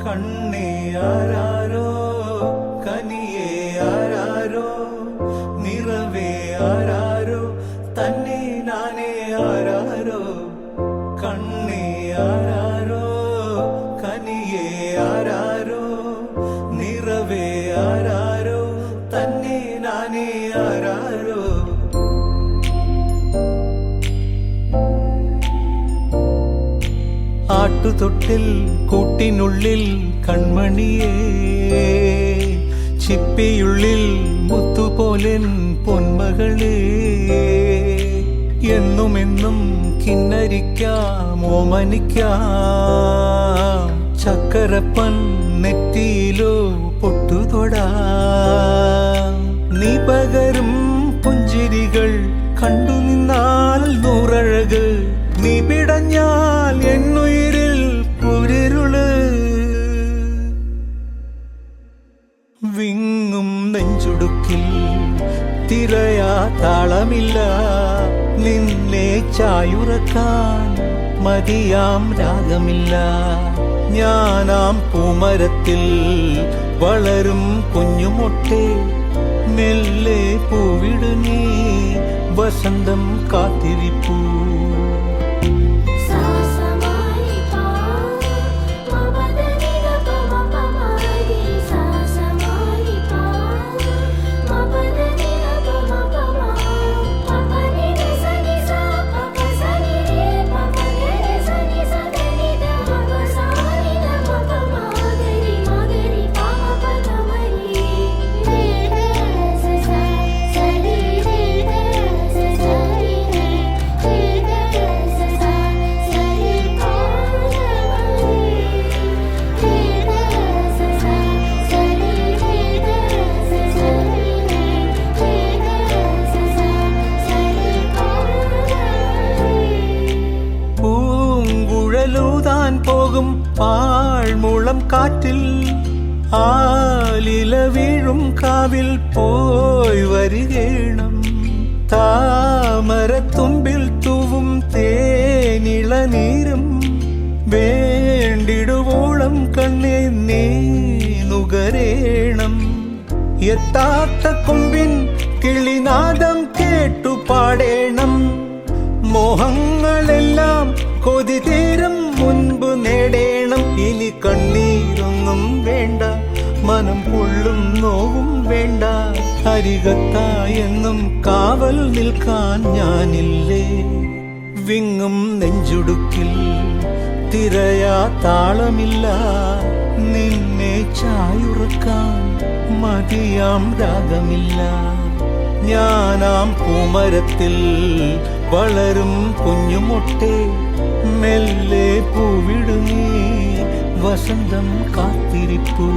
കണ്ണേ ആരാരോ കനിയേ ആരാരോ നിറവേ ആരാരോ തന്നെ നാനേ ആരാരോ കണ്ണേ ആരാരോ കനിയേ ആരാരോ നിറവേ ആരാരോ തന്നെ നാനേ ആരാരോ ആട്ടുതൊട്ടിൽ കൂട്ടിനുള്ളിൽ കൺമണിയേ ചിപ്പിയുള്ളിൽ മുത്തുപോലെൻ പൊന്മകളേ എന്നുമെന്നും കിന്നരിക്കാം ഓമനിക്കാം ചക്കരപ്പൻ നെറ്റിയിലോ പൊട്ടുതൊടാ നീ പകരും പുഞ്ചിരികൾ കണ്ടു നിന്നാൽ നൂറഴക് നീ പിടഞ്ഞാൽ എന്നുയിരിൽ പുരിരുള് വിങ്ങും നെഞ്ചുടുക്കിൽ തിരയാ താളമില്ല നിന്നെ ചായുറക്കാൻ മതിയാം രാഗമില്ല ഞാനാം പൂമരത്തിൽ വളരും കുഞ്ഞുമൊട്ടെ മെല്ലെ പൂവിടുന്നേ വസന്തം കാത്തിരിപ്പൂ പോകും പാഴ്മുളം കാറ്റിൽ ആലില വീഴും കാവിൽ പോയി വരികേണം താമരത്തുമ്പിൽ തൂവും തേനിളനീരും വേണ്ടിടുവോളം കണ്ണേ നീ നുകരേണം എത്താത്ത കൊമ്പിൻ കിളിനാദം കേട്ടു പാടേണം മോഹങ്ങളെല്ലാം കൊതി തീരും മുൻപ് നേടേണം ഇനി കണ്ണീരൊന്നും വേണ്ട മനം പൊള്ളും നോവും വേണ്ട അരികത്തായെന്നും കാവൽ നിൽക്കാൻ ഞാനില്ലേ വിങ്ങും നെഞ്ചുടുക്കിൽ തിരയാ താളമില്ല നിന്നെ ചായുറക്കാൻ മതിയാം രാഗമില്ല ഞാനാം പൂമരത്തിൽ വളരും കുഞ്ഞുമൊട്ടെ മെല്ലെ പൂവിടുന്നേ വസന്തം കാത്തിരിപ്പൂ